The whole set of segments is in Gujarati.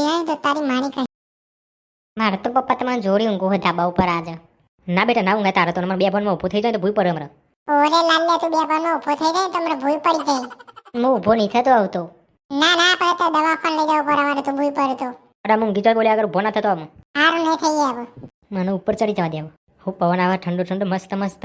જોડી આવી તો તારી માની કહે મારે તો પપ્પા તમારે જોડી ઊંઘું હોય ધાબા ઉપર આજે. ના બેટા ના ઊંઘે તારે તો મને 2 ભણમાં ઊભું થઈ જાય તો ભૂઈ પડે હમણાં. ઓરે લાલ્યા તું 2 ભારમાં ઊભો થઈ જાય તમને ભૂઈ પડી જાય. હું ઊભો નહીં થતો આવતો. ના ના આપણે તો દવાખાને લઈ જવું પડે અમારે તો ભૂઈ પડે તો. અરે હું ગીચર બોલ્યા આગળ ઊભો ના થતો આમ. સારું નહીં થઈ જાય હવે. મને ઉપર ચડી જવા દે. હું પવન આવે ઠંડો ઠંડો મસ્ત મસ્ત.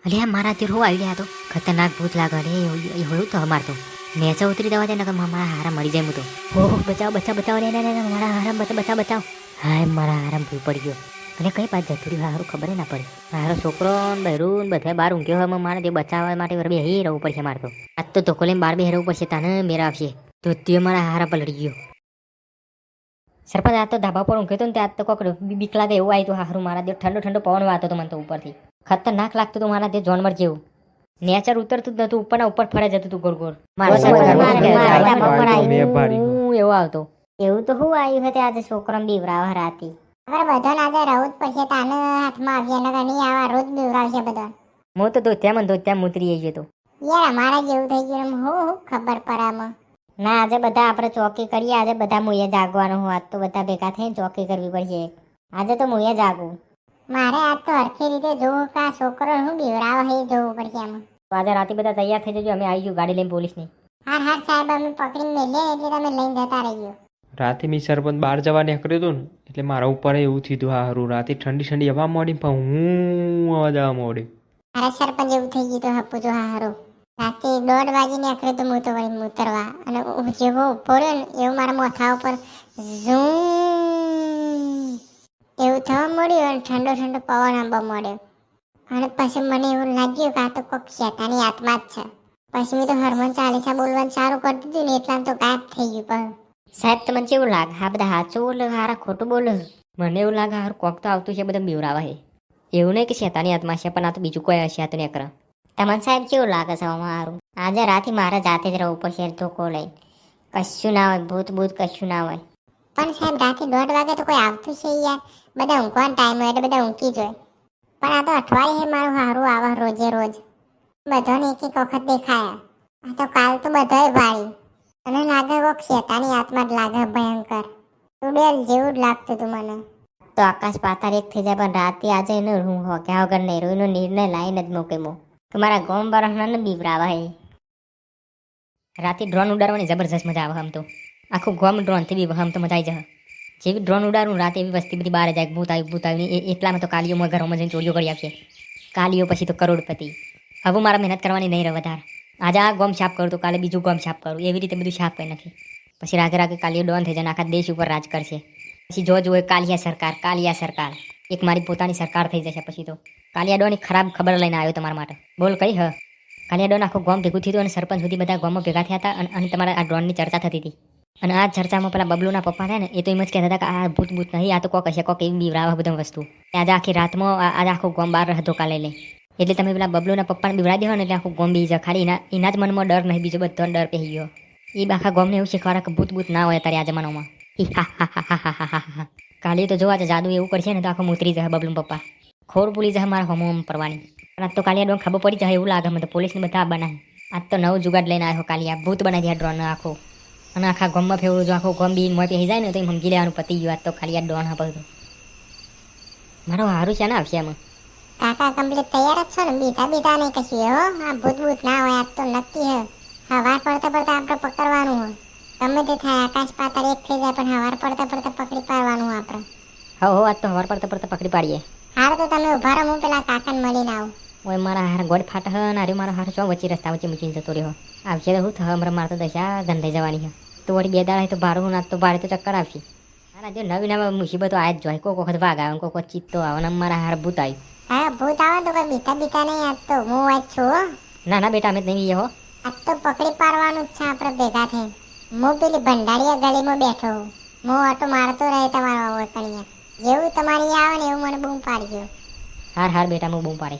અલ્યા મારા તે રો આવી ગયા તો ખતરનાક ભૂત લાગે રે એ હોયું તો અમાર તો નેચા ઉતરી દવા દે ને મારા હારા મરી જાય હું તો. ઓહ બચાવ બચાવ બચાવ રે મારા હારા બચાવ બચાવ. હાય મારા હારા ભૂઈ પડી ગયો. અને કઈ પાછ જતું હારું ખબર ના પડી. મારો છોકરો બહેરું બધા બહાર ઊંઘ્યો હોય મારે તે બચાવવા માટે બેહી રહેવું પડશે મારે તો. આજ તો ધોકો લઈને બહાર બેહી રહેવું પડશે તને મેરા આવશે તો તે મારા હારા પલડી ગયો. સરપંચ આ તો ધાબા પર ઊંઘ્યો તો ને ત્યાં તો કોક બીક લાગે એવું આવ્યું તો હારું મારા દે ઠંડો ઠંડો પવન વાતો તો મને તો ઉપરથી ખતરનાક લાગતું હતું મારા તે જોનવર જેવું. નેચર ઉતરતું જ નતું ઉપરના ઉપર ફરે જતું હતું ગોળ ગોળ. એવું આવતો એવું તો હું આવ્યું હતું આજે છોકરો બીવરાવા રાતી. હવે બધાને આજે રહું જ પડશે તાને હાથમાં આવ્યા નગર નહીં આવા રોજ બીવરાવશે બધા. હું તો ત્યાં ઉતરી ગયો તો. યાર અમારા જેવું થઈ ગયું હું ખબર પડામાં. ના આજે બધા આપણે ચોકી કરીએ. આજે બધા મુએ જાગવાનું હું આજ તો બધા ભેગા થઈને ચોકી કરવી પડશે. આજે તો મુએ જાગું. મારે આજ તો હરખી રીતે જોવું કે આ છોકરો હું બીવરાવો એ જોવું પડશે આમાં. તો આજે રાતે બધા તૈયાર થઈ જજો. અમે આવીશું ગાડી લઈને પોલીસની. હાર હાર સાહેબ અમે પકડીને મેલીએ એટલે તમે લઈને જતા રહીજો. રાતે મેં સરપંચ બહાર જવા નીકળ્યું હતું ને એટલે મારા ઉપર એવું થયું હારું. રાતે ઠંડી ઠંડી હવા મોડી પણ હું અવાજ આવવા મોડી. મારા સરપંચ એવું થઈ ગયું તો હપું જો હારું. રાતે 1:30 વાગે નીકળ્યો તો હું તો વળી ઉતરવા અને જેવો ઉભો રહ્યો ને એવું મારા માથા ઉપર ઝૂમ એવું થવા મળ્યું અને ઠંડો ઠંડો પવન આંબા મળ્યો. અને પછી મને એવું લાગ્યું કે આ તો કોઈક શેતાની આત્મા જ છે. પછી મેં તો હરમન ચાલીસા બોલવાનું ચાલુ કરી દીધું ને એટલા તો ગાયબ થઈ ગયું. પણ સાહેબ તમને કેવું લાગે? હા બધા સાચું બોલે હારા ખોટું બોલે? મને એવું લાગે હારું કોક તો આવતું છે બધા બીવરાવા હે. એવું નહીં કે શેતાની આત્મા છે પણ આ તો બીજું કોઈ હશે આ તો નહીં કરે. તમને સાહેબ કેવું લાગે છે મારું? આજે રાતે મારે જાતે જ રહેવું પડશે ધોકો લઈ. કશું ના હોય ભૂત ભૂત કશું ના હોય. પણ સાહેબ રાતે 1:30 વાગે તો કોઈ આવતું છે યાર. બધા ઊંઘવાનો ટાઈમ હોય એટલે બધા ઊંઘી જ હોય. પણ આ તો અઠવાડિયે મારું સારું આવે રોજે રોજ. બધાને એક એક વખત દેખાયા. આ તો કાલ તો બધાએ ભાળી. અને લાગે કોક શેતાની આત્મા જ લાગે ભયંકર. ઉડેલ જેવું જ લાગતું હતું મને. તો આકાશ પાતાળ એક થઈ જાય પણ રાતે આજે એનો રૂમ હો કે વગર નહીં રૂ એનો નિર્ણય લાઈને જ મૂકેમો કે મારા ગોમ બરહના બીવરાવા હે. રાતે ડ્રોન ઉડાડવાની જબરજસ્ત મજા આવે. આમ તો આખું ગોમ ડ્રોનથી બી આમ તો મજા આવી જાય. જેવી ડ્રોન ઉડાડું રાતે એવી વસ્તી બધી બહાર જાય ભૂત આવી એટલામાં તો કાલીઓમાં ઘરોમાં જઈને ચોરીઓ કરી આપશે. કાલીઓ પછી તો કરોડપતિ. હવે મારા મહેનત કરવાની નહીં રહે વધારે. આજે આ ગોમ સાફ કરું તો કાલે બીજું ગોમ સાફ કરું એવી રીતે બધું સાફ કરી નાખી. પછી રાગે રાગે કાલીઓ ડોન થઈ જાય આખા દેશ ઉપર રાજ કરશે. પછી જો હોય કાલિયા સરકાર એક મારી પોતાની સરકાર થઈ જશે. પછી તો કાલિયા ડોની ખરાબ ખબર લઈને આવ્યો તમારા માટે. બોલ કઈ હ કાલિયા ડોન આખું ગામ ભેગું થયું અને સરપંચ સુધી બધા ગામમાં ભેગા થયા હતા અને તમારા આ ડ્રોનની ચર્ચા થતી હતી. અને આ ચર્ચામાં પેલા બબલુના પપ્પા થાય ને એ તો એમ જ કહેતા હતા કે આ ભૂત ભૂત નહીં આ તો કોક હશે કોક એવી બીવરાવા બધા વસ્તુ. આજે આખી રાતમાં આજે આખું ગામ બહાર ધોકા લઈ લે એટલે તમે પેલા બબલુના પપ્પાને બીવરા દેવા ને એટલે આખું ગામ બી જાય. ખાલી એના જ મનમાં ડર નહીં બીજો બધો ડર પહેરી ગયો. એ આખા ગામને એવું શીખવાડે કે ભૂત ભૂત ના હોય અત્યારે આ જમાનામાં. કાલે તો જોવા જાદુ એવું કરશે ને તો આખું ઉતરી જાય બબલું પપ્પા. ખોર ભૂલી જાય મારા હોમ પરવાની. આજ તો કાલિયા ડોન ખબર પડી જાય એવું લાગે મને તો પોલીસને બધા બનાવે. આજ તો નવું જુગાડ લઈને આવ્યો કાલિયા ભૂત બનાવી દીધા ડ્રોન આખો. અને આખા ગામમાં ફેવરું જો આખું ગામ બી મોય પહેરી જાય ને તો એમ સમજી લેવાનું પતી ગયું. આજ તો કાલિયા ડ્રોન હા બધું મારો હારું છે ને આવશે એમાં. કાકા કમ્પ્લીટ તૈયાર જ છો ને? બીતા નહીં કશું હો. આ ભૂત ભૂત ના હોય આજ તો નક્કી હે. હવાર પડતા આપણે પકડવાનું હોય. ગમે તે થાય આકાશ પાતાળ એક થઈ જાય પણ હવાર પડતા પકડી પાડવાનું આપણે. હો આજ તો હવાર પડતા પકડી પાડીએ. હાર તો તમે ઉભા રહો હું પેલા કાકાને મળીને આવું. ઓય મારા હાર ગોડ ફાટ હ ને મારો હાર ચો વચ્ચે રસ્તા વચ્ચે મૂકીને જતો રહ્યો. આવશે તો હું થવા મારે તો દશા ગંધાઈ જવાની છે. તો વળી 2 દાડા તો ભાડું ના તો ભાડે તો ચક્કર આવશે. હારા જો નવી નવી મુસીબતો આ જ જોઈ. કોઈક વખત વાઘ આવે કોઈક ચિત્તો આવે ને મારા હાર ભૂત આવ્યું. હા ભૂત આવે તો કોઈ બીતા નહીં. આજ તો હું આજ છું હો. ના બેટા અમે જ નહીં હો. આજ તો પકડી પાડવાનું જ છે આપણે ભેગા થઈને. હું પેલી ભંડારીયા ગલીમાં બેઠો હું. હું ઓટો મારતો રહે તમારા ઓળખણીયા. જેવું તમારી આવે ને એવું મને બૂમ પાડજો. હાર બેટા હું બૂમ પાડે.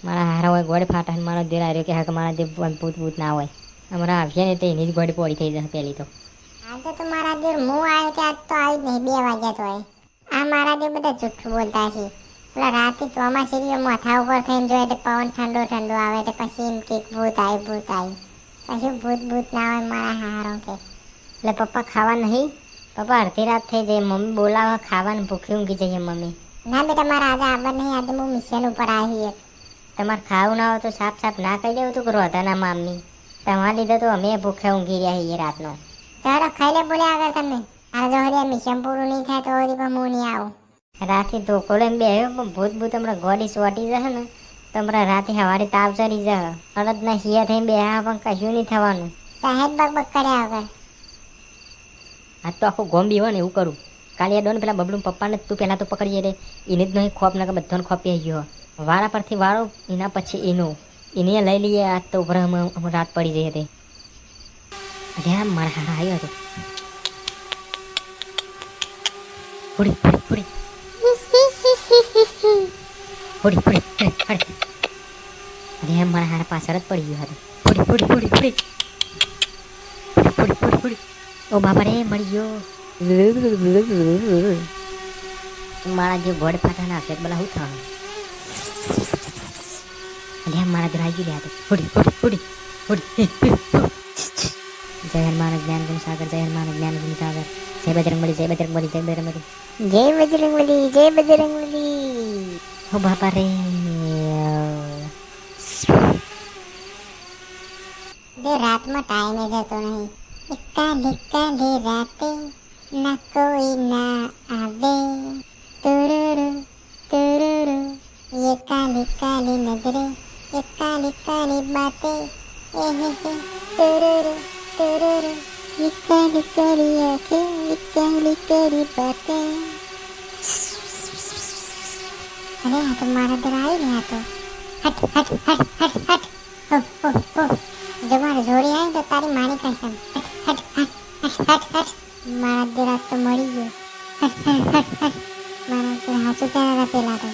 મારા હારા હોય ગોળ ફાટા મારો દેર આવ્યો કે હા મારા જે ભૂત ભૂત ના હોય અમારા આવશે ને તો એની જ ગોળી પોડી થઈ જશે પહેલી તો. આજે તો મારા દેર હું આવ્યો કે આજ તો આવી જ નહીં 2 વાગ્યા તો હોય. આ મારા દેર બધા જુઠ્ઠું બોલતા છે. પેલા રાતે ચોમાસી માથા ઉપર થઈને જોઈએ એટલે પવન ઠંડો આવે એટલે પછી એમ કે ભૂત આવ્યું. કશું ભૂત ભૂત ના હોય મારા હારો કે. એટલે પપ્પા ખાવા નહીં? પપ્પા અડધી રાત થઈ જાય, મમ્મી બોલાવે ખાવાનું, ભૂખી ઊંઘી જઈએ મમ્મી. ના બેટા મારા આજે આવવા નહીં, આજે હું મિશન ઉપર આવી એક. તમારે ખાવું ના હોય તો સાફ સાફ ના કહી દેવું તું કે રોધાના મમ્મી. તમારા લીધે તો અમે ભૂખ્યા ઊંઘી રહ્યા છીએ રાતનો. ચાલો ખાઈ લે બોલે આગળ તમે. આ જો હરિયા મિશન પૂરું નહીં થાય તો હરી પણ હું નહીં આવું. રાતે ધોકો લઈને બેહ્યો પણ ભૂત ભૂત હમણાં ગોડી સોટી જશે ને તો હમણાં રાતે સવારે તાવ ચડી જશે. અડદના શિયા થઈને બેહ્યા પણ કશું નહીં થવાનું. સાહેબ બક બક કર્યા વગર. આજ તો આખું ગોમ્બી હોય ને એવું કરું. કાલે એ ડોન પેલા બબલું પપ્પાને તું પહેલાં તો પકડીએ રે, એને જ નહીં ખોપ ના કે બધાને ખોપી ગયો. વાળા પરથી વાળો એના પછી એનો એને લઈ લઈએ. આજ તો ઉભરા રાત પડી જઈ હતી. અરે મારા હારા આવ્યો હતો. ફોડી ફોડી ફોડી ફોડી ફોડી ફોડી. અરે મારા હારા પાછળ જ પડી ગયો હતો. ફોડી ફોડી ફોડી ફોડી ફોડી ફોડી ફોડી. ઓ બાપા રે મળી ગયો. મારા જે ગોડ ફાટા ના ફેર બોલા હું થવાનું. અરે મારા ઘર આવી ગયા તો ફોડી ફોડી ફોડી ફોડી. જય હનુમાન જ્ઞાન ગુણ સાગર, જય હનુમાન જ્ઞાન ગુણ સાગર. જય બજરંગબલી, જય બજરંગબલી, જય બજરંગબલી. જય બજરંગબલી, જય બજરંગબલી. ઓ બાપા રે. દે રાતમાં ટાઈમે જતો નહીં. કાલી કાલી રાતે ના કોઈ ના આવે. તુરુરુ તુરુરુ ये काली काली नजरे, ये काली काली बातें, ये हे तुरुरु तुरुरु ये काली काली आँखें, ये काली काली बातें. अरे हाँ तो मारा डर आई नहीं तो हट हट हट हट हट. हो हो हो जब मारा जोड़ी आई तो तारी मानी कसम. हट हट हट हट हट. मारा डर तो मरी गयो. हट हट हट हट. मारा डर हाथों तेरा पेला तो.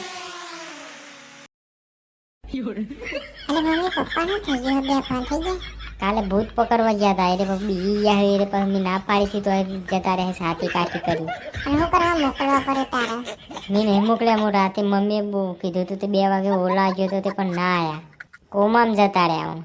અરે મમ્મી પપ્પા શું થઈ ગયું? બે ફોન થઈ ગયા. કાલે ભૂત પકડવા ગયા હતા એટલે બી ગયા એટલે પણ મેં ના પાડી હતી તો જતા રહે સાથી કાઠી કરી. અને હું કરવા મોકલવા પડે તારા? મેં નહીં મોકલ્યા. હું રાતે મમ્મીએ બહુ કીધું હતું તે 2 વાગે ઓલા ગયો તો તે પણ ના આવ્યા. કોમામ જતા રહ્યા હું.